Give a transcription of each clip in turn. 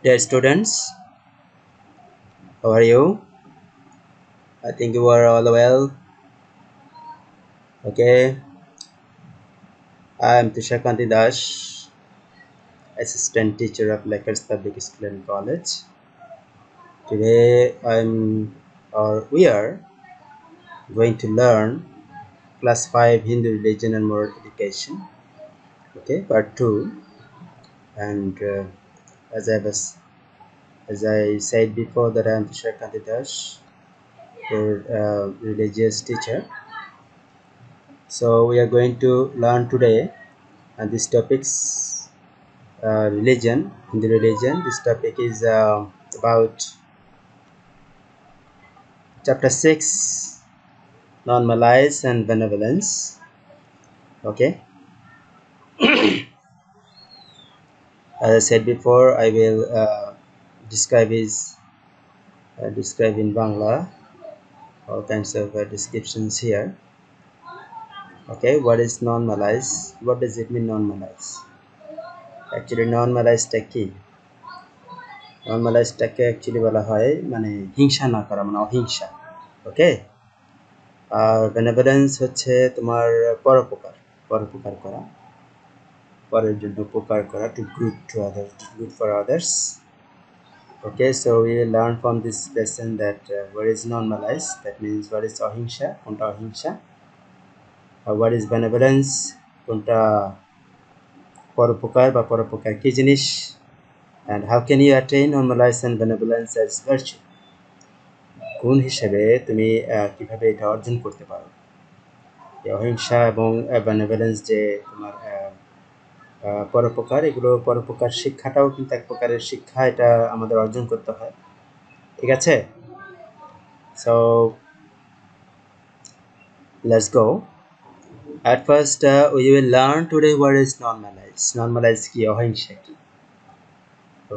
Dear students, how are you? I think you are all well. Okay, I am Tushar Das, Assistant Teacher of Lakers Public School and College. Today we are going to learn Class 5 Hindu Religion and Moral Education. Okay, Part 2. And as I was, as I said before, that I am Tushar Das, your religious teacher. So we are going to learn today and this topics religion in the religion. This topic is about chapter 6, non-malice and benevolence. Okay, as I said before, I will describe in Bangla, all kinds of descriptions here. Okay, what is non-malice? What does it mean, non-malice? Actually, non-malice কি? Non-malice টাকে actually বলা হয় মানে হিংসা না করা, মানে অহিংসা। ওকে, আর বেনেভোলেন্স হচ্ছে তোমার পরোপকার করা, পরের জন্য উপকার করা, to good for others. Okay, so we will learn from this lesson that what is non-malice, that means what is অহিংসা, কোনটা অহিংসা, what is benevolence, কোনটা পরোপকার বা পরোপকার কি জিনিস, and how can you attain non-malice and benevolence as virtue, গুণ হিসেবে তুমি কিভাবে এটা অর্জন করতে পারো। অহিংসা এবং বেনেভোলেন্স যে তোমার পরোপকার, এগুলো পরোপকার শিক্ষাটাও কিন্তু এক প্রকারের শিক্ষা, এটা আমাদের অর্জন করতে হয়। ঠিক আছে, so let's go. At first we will learn today what is non-malice. Non-malice কি, অহিংসা কি।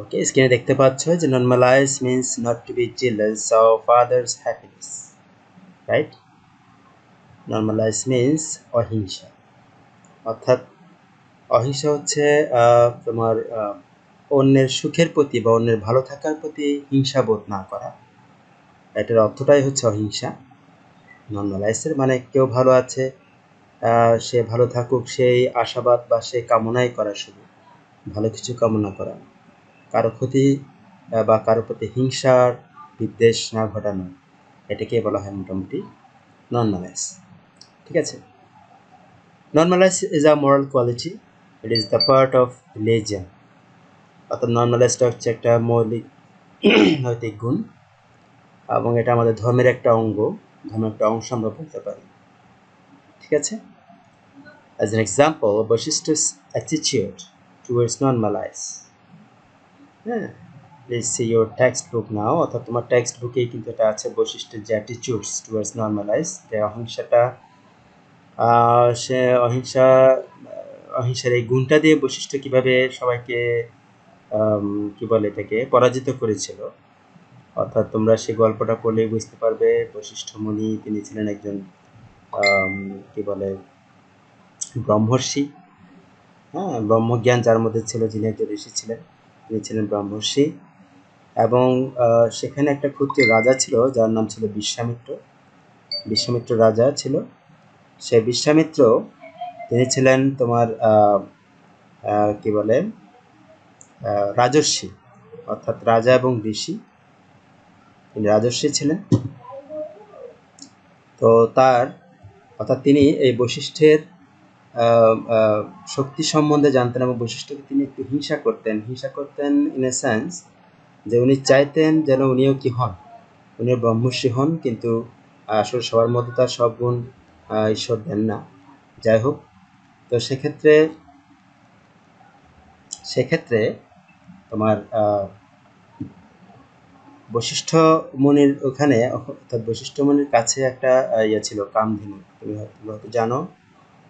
ওকে, স্ক্রিনে দেখতে পাচ্ছ যে non-malice means not to be jealous of others' happiness, right? Non-malice means অহিংসা, অর্থাৎ অহিংসা হচ্ছে তোমার অন্যের সুখের প্রতি বা অন্যের ভালো থাকার প্রতি হিংসা বোধ না করা, এটার অর্থটাই হচ্ছে অহিংসা। নন-মালাইসের মানে কেউ ভালো আছে, সে ভালো থাকুক সেই আশাবাদ বা সে কামনাই করা, শুধু ভালো কিছু কামনা করা, কারো ক্ষতি বা কারো প্রতি হিংসার বিদ্বেষ না ঘটানো, এটাকে বলা হয় মোটামুটি নন-মালাইস। ঠিক আছে, non-malice is a moral quality, it is the part of religion. অর্থাৎ নন-মালাইসটা হচ্ছে একটা মৌলিক নৈতিক গুণ এবং এটা আমাদের ধর্মের একটা ধর্মের একটা অংশ আমরা বলতে পারি। ঠিক আছে, as an example, Vasishtha's attitude towards non-malice. Please see your textbook now, অর্থাৎ তোমার টেক্সট বুকেই কিন্তু এটা আছে, বৈশিষ্ট্যের যে অ্যাটিটিউডস টুয়ার্ডস নন-মালাইস, যে অহিংসাটা, সে অহিংসার এই গুণটা দিয়ে বৈশিষ্ট্য কিভাবে সবাইকে কি বলে এটাকে পরাজিত করেছিল। অর্থাৎ তোমরা সেই গল্পটা পড়লেই বুঝতে পারবে, বশিষ্ঠ মুনি তিনি ছিলেন একজন কি বলে ব্রহ্মর্ষি, ব্রহ্মজ্ঞান যার মধ্যে ছিল, যিনি একজন ঋষি ছিলেন, তিনি ছিলেন ব্রহ্মর্ষি। এবং সেখানে একটা ক্ষত্রিয় রাজা ছিল যার নাম ছিল বিশ্বামিত্র রাজা ছিল। সে বিশ্বামিত্র তিনি ছিলেন তোমার কি বলে রাজর্ষি, অর্থাৎ রাজা এবং ঋষি, তিনি রাজর্ষি ছিলেন। তো অর্থাৎ তিনি এই বৈশিষ্ট্যের শক্তি সম্বন্ধে জানতেন এবং বৈশিষ্ট্যকে তিনি একটু হিংসা করতেন ইন এ সেন্স যে উনি চাইতেন যেন উনিও কি হন, উনিও ব্রহ্মর্ষি হন, কিন্তু আসলে সবার মধ্যে তার সব গুণ ঈশ্বর দেন না। যাই হোক, তো সেক্ষেত্রে তোমার বশিষ্ঠ মুনির ওখানে, অর্থাৎ বশিষ্ঠ মুনির কাছে একটা ছিল কামধেনু, তুমি হয়তো জানো,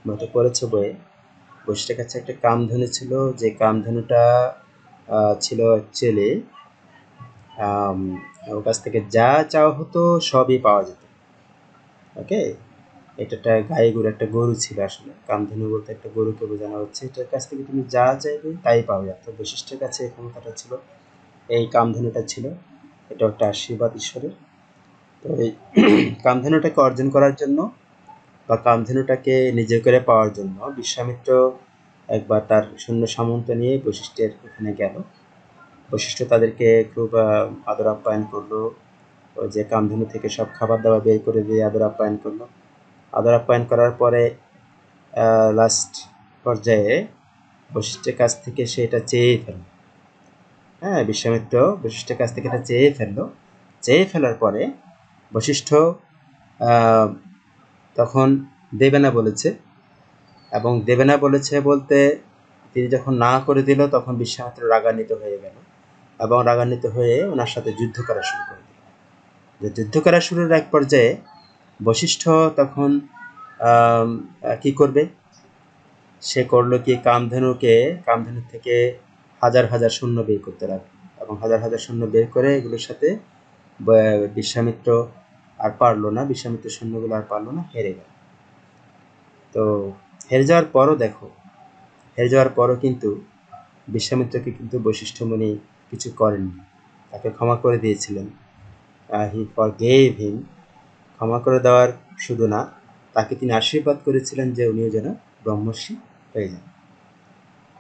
হয়তো পড়েছো বইয়ে। বশিষ্ঠের কাছে একটা কামধেনু ছিল, যে কামধেনুটা ছিল অ্যাকচুয়ালি ওর কাছ থেকে যা চাওয়া হতো সবই পাওয়া যেত। ওকে, এটা একটা একটা গরু ছিল, আসলে কামধেনু বলতে একটা গরুকে বোঝানো হচ্ছে। এটার কাছ থেকে তুমি যা চাইবে তাই পাওয়া যেত। বশিষ্ঠের কাছে এই ক্ষমতাটা ছিল এই কামধেনুটা ছিল, এটা একটা আশীর্বাদ ঈশ্বরের। তো এই কামধেনুটাকে অর্জন করার জন্য বা কামধেনুটাকে নিজে করে পাওয়ার জন্য বিশ্বামিত্র একবার তার সৈন্য সামন্ত নিয়ে বশিষ্ঠের ওখানে গেল। বশিষ্ঠ তাদেরকে খুব আদর আপ্যায়ন করলো, ওই যে কামধেনু থেকে সব খাবার দাবার বের করে দিয়ে আদর আপ্যায়ন করলো। আদর আপ্যায়ন করার পরে লাস্ট পর্যায়ে বশিষ্ঠের কাছ থেকে সে এটা চেয়ে ফেলল। হ্যাঁ, বিশ্বামিত্র বশিষ্ঠের কাছ থেকে এটা চেয়ে ফেললো। চেয়ে ফেলার পরে বশিষ্ঠ তখন দেবে না বলেছে, এবং দেবে না বলেছে বলতে তিনি যখন না করে দিল তখন বিশ্বামিত্র রাগান্বিত হয়ে গেল এবং রাগান্বিত হয়ে ওনার সাথে যুদ্ধ করা শুরু করে দিল। যে যুদ্ধ করা শুরুর এক পর্যায়ে বশিষ্ঠ তখন কি করবে, সে করলো কি কামধেনু থেকে হাজার হাজার সৈন্য বের করতে লাগলো এবং হাজার হাজার সৈন্য বের করে এগুলোর সাথে বিশ্বামিত্র আর পারলো না, বিশ্বামিত্রের সৈন্যগুলো আর পারলো না, হেরে গেল। তো হেরে যাওয়ার পরও দেখো, হেরে যাওয়ার পরও কিন্তু বিশ্বামিত্রকে কিন্তু বশিষ্ঠ মুনি কিছু করেননি, তাকে ক্ষমা করে দিয়েছিলেন। হি ফরগেভ হিম। ক্ষমা করে দেওয়ার শুধু না, তাকে তিনি আশীর্বাদ করেছিলেন যে উনিও যেন ব্রহ্মর্ষি হয়ে যান।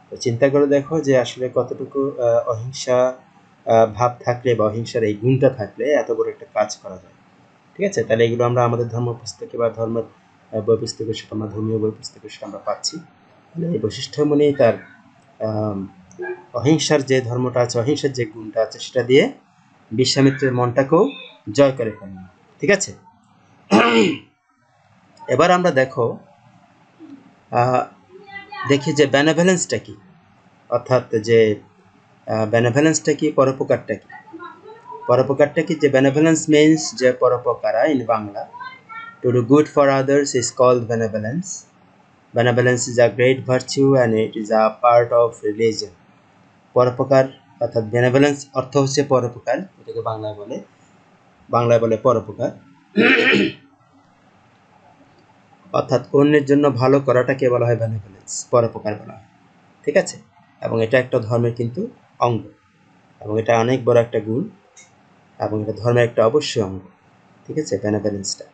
তো চিন্তা করে দেখো যে আসলে কতটুকু অহিংসা ভাব থাকলে বা অহিংসার এই গুণটা থাকলে এত বড় একটা কাজ করা যায়। ঠিক আছে, তাহলে এগুলো আমরা আমাদের ধর্ম পুস্তকে বা ধর্মের বই পুস্তকে সেটা আমরা ধর্মীয় বই পুস্তকে সেটা আমরা পাচ্ছি। মানে এই বশিষ্ঠ মুনি তার অহিংসার যে ধর্মটা আছে, অহিংসার যে গুণটা আছে সেটা দিয়ে বিশ্বামিত্রের মনটাকেও জয় করে ফেললেন। ঠিক আছে, এবার আমরা দেখি যে বেনেভোলেন্সটা কি, অর্থাৎ যে বেনেভোলেন্সটা কি, পরোপকারটা কি। পরোপকারটা কি, যে বেনেভোলেন্স মিন্স যে পরোপকারা in Bangla. To do good for others is called benevolence. Benevolence is a great virtue and it is a part of religion. পরোপকার অর্থাৎ বেনেভোলেন্স অর্থ হচ্ছে পরোপকার, এটাকে বাংলায় বলে পরোপকার। অর্থাৎ অন্যের জন্য ভালো করাটাকে বলা হয় বেনেভোলেন্স, পরোপকার বলা হয়। ঠিক আছে, এবং এটা একটা ধর্মের কিন্তু অঙ্গ, এবং এটা অনেক বড় একটা গুণ, এবং এটা ধর্মের একটা অবশ্যই অঙ্গ। ঠিক আছে, বেনেভোলেন্সটা।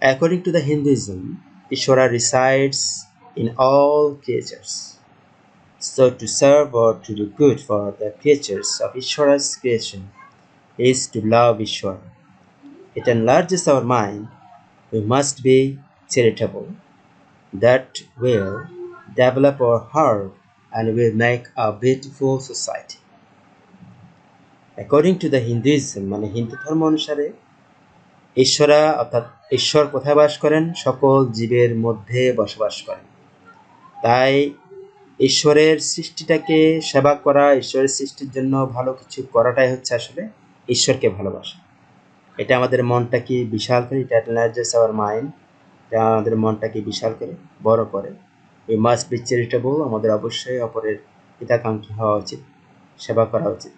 According to the Hinduism, Ishvara resides in all creatures. So to serve or to do good for the creatures of Ishvara's creation is to love Ishvara. It enlarges our mind. We must be charitable. That will develop our heart and will make a beautiful society. According to the Hinduism, মানে হিন্দু ধর্ম অনুসারে ঈশ্বরা অর্থাৎ ঈশ্বর কোথায় বাস করেন? সকল জীবের মধ্যে বসবাস করেন। তাই ঈশ্বরের সৃষ্টিটাকে সেবা করা, ঈশ্বরের সৃষ্টির জন্য ভালো কিছু করাটাই হচ্ছে আসলে ঈশ্বরকে ভালোবাসা। এটা আমাদের মনটাকে বিশাল করে, এটা এনার্জাইজ আওয়ার মাইন্ড, এটা আমাদের মনটাকে বিশাল করে, বড় করে। উই মাস্ট বি চ্যারিটেবল, আমাদের অবশ্যই অপরের হিতাকাঙ্ক্ষী হওয়া উচিত, সেবা করা উচিত।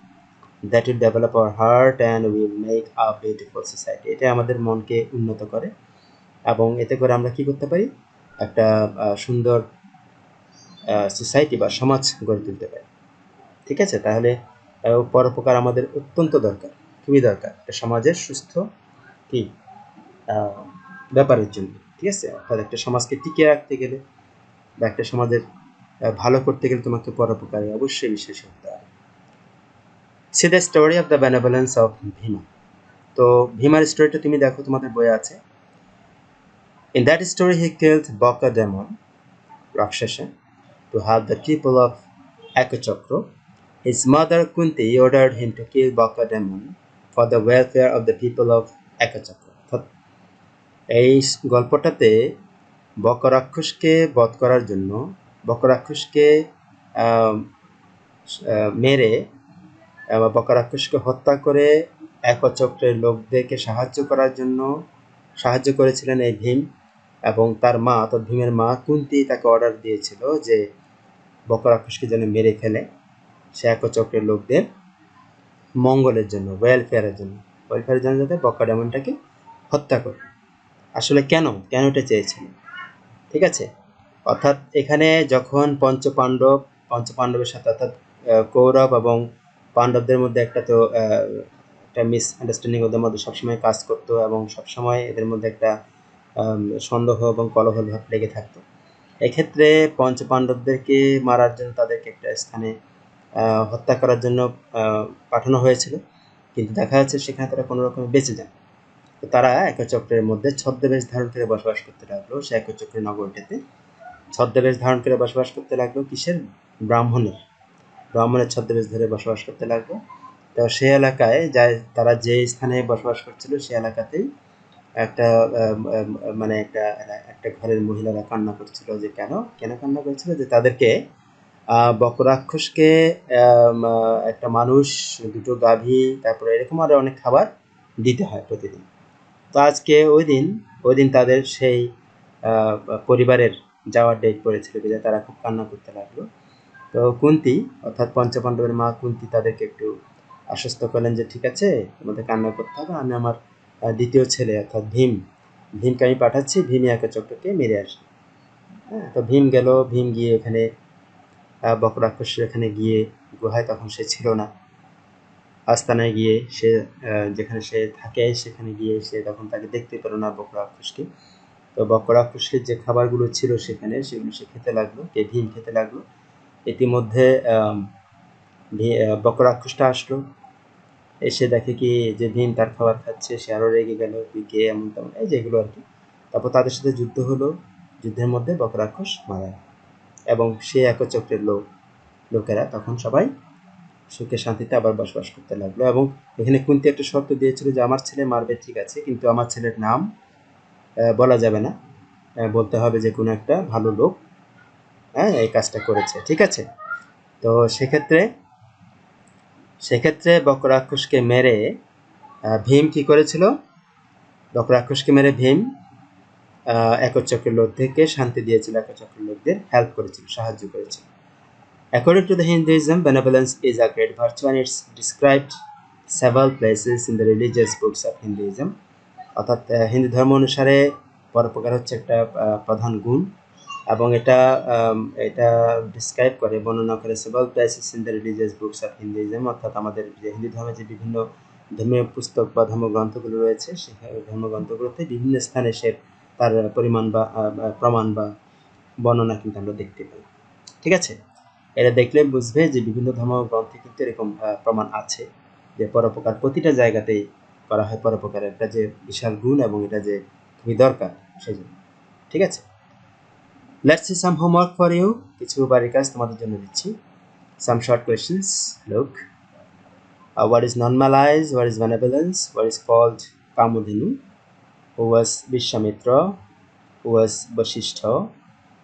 That will develop hour heart and will make a beautiful society. এটা আমাদের মনকে উন্নত করে এবং এতে করে আমরা কি করতে পারি? একটা সুন্দর সোসাইটি বা সমাজ গড়ে তুলতে পারি। ঠিক আছে, তাহলে পরোপকার আমাদের অত্যন্ত দরকার, খুবই দরকার একটা সমাজের সুস্থ কি ব্যাপারের জন্য। ঠিক আছে, অর্থাৎ একটা সমাজকে টিকিয়ে রাখতে গেলে বা একটা সমাজের ভালো করতে গেলে তোমাকে পরোপকারে অবশ্যই বিশ্বাস করতে হবে। See the story of the benevolence of Bhima. তো ভীমার স্টোরিটা তুমি দেখো, তোমাদের বইয়ে আছে। In that story he killed Baka demon, Rakshasa, to help the people of Ekachakra. His mother Kunti ordered him to kill Baka demon for the welfare of the people of Ekachakra. এই গল্পটাতে বকরাক্ষসকে বধ করার জন্য, বকরাক্ষসকে মেরে বকরাক্ষসকে হত্যা করে একচক্রের লোকদেরকে সাহায্য করেছিলেন এই ভীম, এবং তার মা অর্থাৎ ভীমের মা কুন্তী তাকে অর্ডার দিয়েছিল যে বকরাক্ষসকে যেন মেরে ফেলে, সে একচক্রের লোকদের মঙ্গলের জন্য, ওয়েলফেয়ারের জন্য যাতে বকা ডেমনটাকে হত্যা করে। আসলে কেন এটা চেয়েছিল? ঠিক আছে, অর্থাৎ এখানে যখন পঞ্চপাণ্ডবের সাথে, অর্থাৎ কৌরব এবং পাণ্ডবদের মধ্যে একটা তো একটা মিসআন্ডারস্ট্যান্ডিং ওদের মধ্যে সবসময় কাজ করতো এবং সবসময় এদের মধ্যে একটা সন্দেহ এবং কলহ ভাব লেগে থাকতো। এক্ষেত্রে পঞ্চপাণ্ডবদেরকে মারার জন্য তাদেরকে একটা স্থানে হত্যা করার জন্য পাঠানো হয়েছিল, কিন্তু দেখা যাচ্ছে সেখানে তারা কোনো রকমে বেঁচে যায়। তো তারা একচক্রের মধ্যে ছদ্মবেশ ধারণ করে বসবাস করতে লাগলো। সে একচক্রের নগরটিতে ছদ্মবেশ ধারণ করে বসবাস করতে লাগলো কিসের? ব্রাহ্মণের ছদ্মবেশ ধরে বসবাস করতে লাগলো। তো সে এলাকায় যায়, তারা যে স্থানে বসবাস করছিল সে এলাকাতেই একটা মানে একটা ঘরের মহিলারা কান্না করছিল যে কেন কান্না করছিল, যে তাদেরকে বকরাক্ষসকে একটা মানুষ, দুটো গাভী, তারপরে এরকম আরো অনেক খাবার দিতে হয় প্রতিদিন। তো আজকে ওই দিন তাদের সেই পরিবারের যাওয়ার ডেট পড়েছিল, যে তারা খুব কান্না করতে লাগলো। তো কুন্তী অর্থাৎ পঞ্চপাণ্ডবের মা কুন্তী তাদেরকে একটু আশ্বস্ত করলেন যে ঠিক আছে, তোমাদের কান্না করতে হবে, আমি আমার দ্বিতীয় ছেলে অর্থাৎ ভীমকে আমি পাঠাচ্ছি, ভীমই একচক্রকে মেরে আসবে। হ্যাঁ, তো ভীম গেল, ভীম গিয়ে এখানে বকরাক্ষসের এখানে গিয়ে গুহায়, তখন সে ছিল না, আস্তানায় গিয়ে সে যেখানে সে থাকে সেখানে গিয়ে সে তখন তাকে দেখতে পেল না বকরাক্ষসকে। তো বকরাক্ষসের যে খাবারগুলো ছিল সেখানে সেগুলো সে খেতে লাগলো, ভীম খেতে লাগলো। ইতিমধ্যে বকরাক্ষসটা আসলো, এসে দেখে কি যে ভীম তার খাবার খাচ্ছে, সে আরো রেগে গেল, তুই কে, এমন তেমন এই যেগুলো আর কি। তারপর তাদের সাথে যুদ্ধ হলো, যুদ্ধের মধ্যে বকরাক্ষস মারা, এবং সে একচক্রের লোকেরা তখন সবাই সুখে শান্তিতে আবার বসবাস করতে লাগলো। এবং এখানে কুন্তী একটা শর্ত দিয়েছিল যে আমার ছেলে মারবে ঠিক আছে, কিন্তু আমার ছেলের নাম বলা যাবে না, বলতে হবে যে কোনো একটা ভালো লোক এই কাজটা করেছে, ঠিক আছে। তো সেক্ষেত্রে বকরাক্ষসকে মেরে ভীম কি করেছিল? বকরাক্ষসকে মেরে ভীম একচক্রের লোকদেরকে শান্তি দিয়েছিল, একচক্রের লোকদের হেল্প করেছিল, সাহায্য করেছিল। According to the Hinduism, benevolence is a great virtue and it's described several places in the religious books of Hinduism. অর্থাৎ হিন্দু ধর্ম অনুসারে পরোপকার হচ্ছে একটা প্রধান গুণ, এবং এটা ডিসক্রাইব করে, বর্ণনা করে several places in the religious books of Hinduism, অর্থাৎ আমাদের যে হিন্দু ধর্মের যে বিভিন্ন ধর্মীয় পুস্তক বা ধর্মগ্রন্থগুলো রয়েছে সেই ধর্মগ্রন্থগুলোতে বিভিন্ন স্থানে সে তার পরিমাণ বা প্রমাণ বা বর্ণনা কিন্তু আমরা দেখতে পাই, ঠিক আছে। এটা দেখলে বুঝবে যে বিভিন্ন ধর্মগ্রন্থে কিন্তু এরকম প্রমাণ আছে যে পরোপকার প্রতিটা জায়গাতেই করা হয়, পরোপকারের একটা যে বিশাল গুণ এবং এটা যে খুবই দরকার সেজন্য, ঠিক আছে। Let's see some homework for you, কিছু বাড়ির কাজ তোমাদের জন্য দিচ্ছি। Some short questions, look, what is non-Malays, what is benevolence, what is called Kamudhinu, who was Vishwamitra, who was Vasishtha,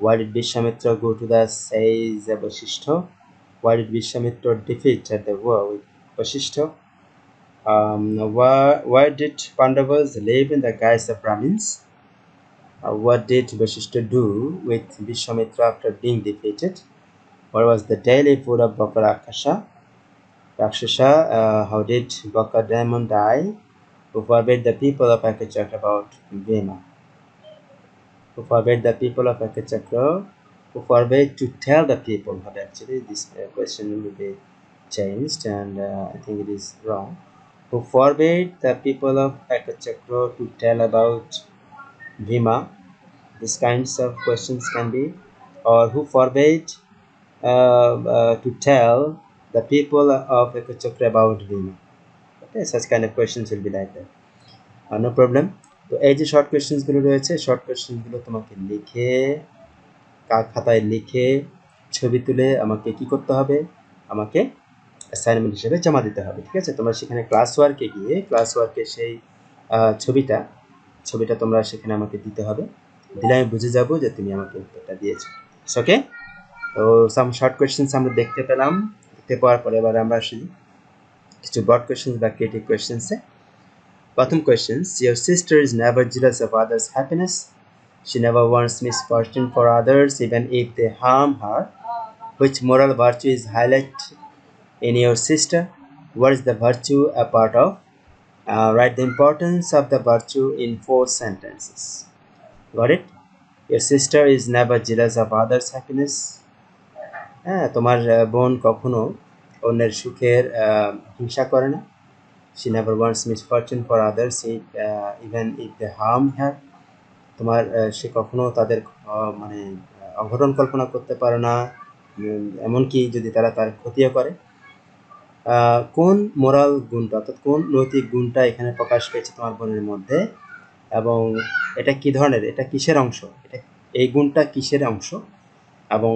why did Vishwamitra go to the sage Vasishtha, why did Vishwamitra defeat at the war with Vasishtha, why did Pandavas live in the guise of Brahmins, what did Vasishtha do with Vishwamitra after being defeated, what was the daily food of Bakarakasha, Rakshasa, how did Baka Demon die, who forbade the people of Akachakra about Bhima, who forbade the people of Akachakra, who forbade to tell the people, but actually this question will be changed and I think it is wrong. Who forbade the people of Akachakra to tell about Bhima, these kinds of questions can be, or who forbade to tell the people of Akachakra about Bhima. Okay, such kind of questions will be like that. No problem. তো এই যে short কোয়েশ্চেন্সগুলো রয়েছে, short কোয়েশ্চেন্সগুলো তোমাকে লিখে খাতায় লিখে ছবি তুলে আমাকে কি করতে হবে, আমাকে অ্যাসাইনমেন্ট হিসেবে জমা দিতে হবে, ঠিক আছে। তোমরা সেখানে ক্লাস ওয়ার্কে গিয়ে ক্লাস ওয়ার্কে সেই ছবিটা তোমরা সেখানে আমাকে দিতে হবে, দিলে আমি বুঝে যাব যে তুমি আমাকে উত্তরটা দিয়েছো, ওকে। তো সাম শর্ট কোয়েশ্চেন্স আমরা দেখতে পেলাম, দেখতে পাওয়ার পরে এবার আমরা আসি কিছু ব্রড কোয়েশ্চেন্স বা ক্রিয়েটিভ কোয়েশ্চেন্সে। প্রথম questions, your sister is never jealous of others' happiness, she never wants misfortune for others even if they harm her, which moral virtue is highlighted in your sister, what is the virtue a part of, write the importance of the virtue in 4 sentences. Got it? Your sister is never jealous of others' happiness. হ্যাঁ, তোমার বোন কখনো অন্যের সুখের হিংসা করে না। She never wants misfortune for others, even if they harm her. তোমার সে কখনো তাদের মানে অঘটন কল্পনা করতে পারে না, এমনকি যদি তারা তার ক্ষতিও করে। কোন মোরাল গুণটা অর্থাৎ কোন নৈতিক গুণটা এখানে প্রকাশ পেয়েছে তোমার বোনের মধ্যে, এবং এটা কি ধরনের, এটা কিসের অংশ, এই গুণটা কিসের অংশ, এবং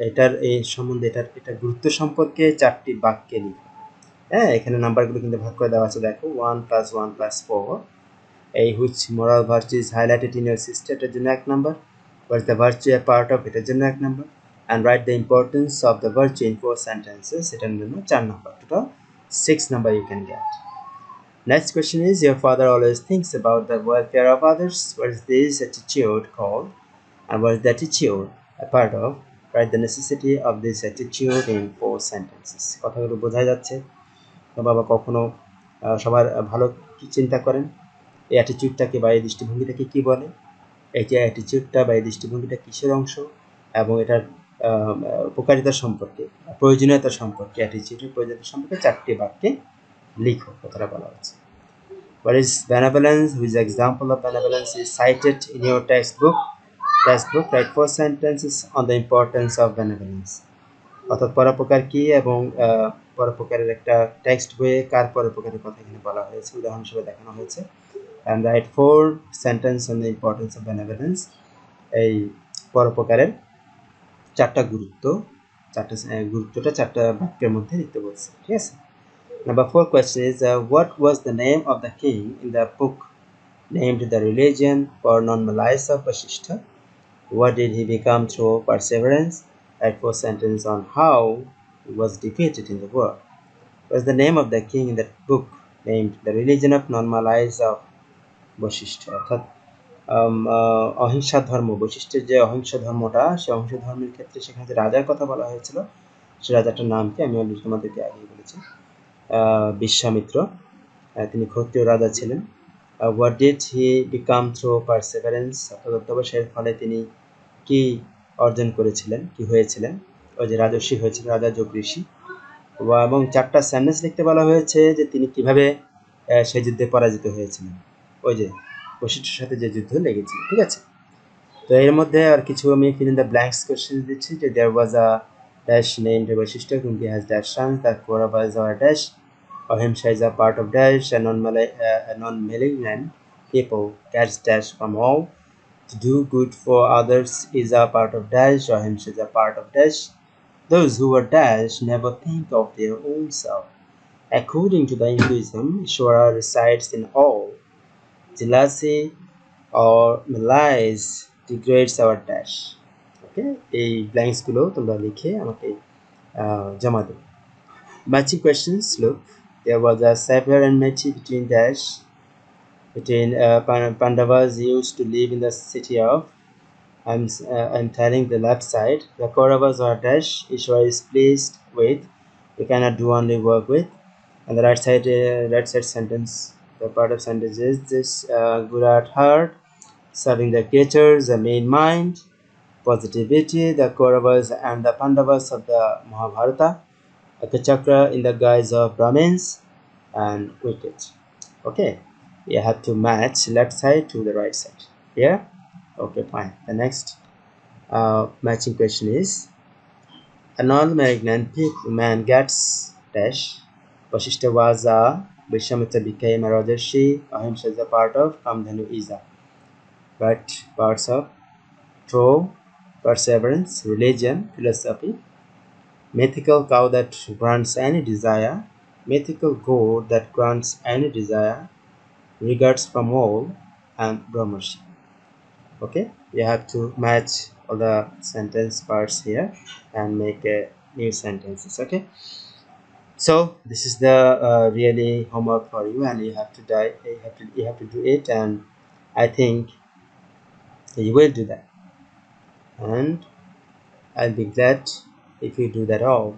এটার এই সম্বন্ধে এটা গুরুত্ব সম্পর্কে 4টি বাক্যে লিখো। হ্যাঁ, এখানে নাম্বারগুলো কিন্তু ভাগ করে দেওয়া আছে, দেখো 1 + 1 + 4। এই which moral virtue is highlighted in your sister, এটার জন্য 1 number. what is the virtue a part of, এটার জন্য 1 number. and write the importance of the virtue in 4 sentences, এটার জন্য 4 number. Total 6 number you can get. Next question is, your father always thinks about the welfare of others. What is this attitude called, and what is the attitude a part of? Write the necessity of this attitude in 4 sentences. কথাগুলো বোঝা যাচ্ছে? তো বাবা কখনো সবার ভালো কি চিন্তা করেন, এই অ্যাটিটিউডটাকে বা এই দৃষ্টিভঙ্গিটাকে কি বলে, এই যে অ্যাটিটিউডটা বা এই দৃষ্টিভঙ্গিটা কিসের অংশ, এবং এটার উপকারিতা সম্পর্কে, প্রয়োজনীয়তা সম্পর্কে, অ্যাটিটিউডের প্রয়োজনীয়তা সম্পর্কে 4টি বাক্যে লিখো, কথাটা বলা হচ্ছে। What is benevolence? Which example of benevolence is cited in your textbook? Write 4 sentences on the importance of benevolence. অর্থাৎ পরোপকার কি, এবং পরোপকারের একটা টেক্সট বইয়ে কার পরোপকারের কথা এখানে বলা হয়েছে, উদাহরণ হিসেবে দেখানো হয়েছে। and write 4 sentences on the importance of benevolence. এই পরোপকারের 4টা গুরুত্বটা 4টা বাক্যের মধ্যে লিখতে বলছে, ঠিক আছে। Number 4 question is, what was the name of the king in the book named The Religion for Non-Malays of Vasishtha? What did he become through perseverance? Write 4 sentences on how he was defeated in the war. What was the name of the king in that book named The Religion of Non-Malays of Vasishtha? অর্থাৎ অহিংসা ধর্ম, বৈশিষ্ট্যের যে অহিংসা ধর্মটা, সেই অহিংসা ধর্মের ক্ষেত্রে সেখানে যে রাজার কথা বলা হয়েছিল, সে রাজাটার নাম কি, আমি অলরেডি তোমাদেরকে আগেই বলেছি, বিশ্বামিত্র। তিনি ক্ষত্রিয় রাজা ছিলেন। What did he become through perseverance, অর্থাৎ অধ্যবসায়ের ফলে তিনি কি অর্জন করেছিলেন, কি হয়েছিলেন, ওই যে রাজর্ষি হয়েছিলেন, রাজা যোগ ঋষি। এবং 4টা সেন্টেন্স লিখতে বলা হয়েছে যে তিনি কিভাবে সেই যুদ্ধে পরাজিত হয়েছিলেন, ওই যে বৈশিষ্ট্যের সাথে যে যুদ্ধ লেগেছিল, ঠিক আছে। তো এর মধ্যে আর কিছু আমি fill in the blanks question দিচ্ছি, যে there was a dash named Vasishtha, Kunti has dash sons, the Kauravas are dash, Ahimsa is a part of dash, a non-malignant people catch dash from all, to do good for others is a part of dash, Ahimsa is a part of dash, those who are dash never think of their own self. According to the Hinduism, Ishvara resides in all. Jealousy or malice degrades our dash. ওকে, এই ব্ল্যাঙ্কসগুলো তোমরা লিখে আমাকে জমা দেবে। Matching questions. Look, there was a severe enmity between Pandavas used to live in the city of. I'm telling the left side. The Kauravas are dash. Ishwara is pleased with. We cannot do only work with. And the right side sentence. The part of sentence is this: good at heart, serving the creatures, the main mind, positivity, the Kauravas and the Pandavas of the Mahabharata, the chakra in the guise of Brahmins, and wicked. Okay, you have to match left side to the right side. Yeah? Okay, fine. The next matching question is, a non-malignant man gets dash. Vasishtha was a, Vishamitra became a Rajarshi, Ahimsa is a part of, Kamdhanu is a. But parts of through, perseverance, religion, philosophy, mythical cow that grants any desire, mythical goat that grants any desire, regards from all, and brahmarshi. Okay, you have to match all the sentence parts here and make new sentences. Okay, so this is the really homework for you, and you have to do it, and I think you will do that, and I'll be glad if you do that all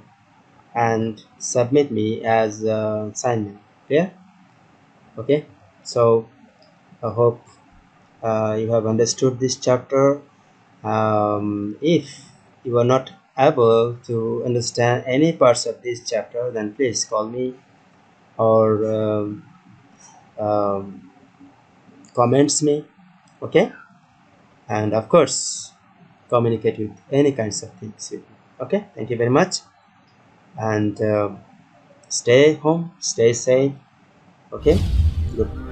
and submit me as assignment. Clear? Okay, so I hope you have understood this chapter. If you are not able to understand any parts of this chapter, then please call me or um, comments me. Okay, and of course communicate with any kinds of things with me. Okay, thank you very much, and stay home, stay safe. Okay, good.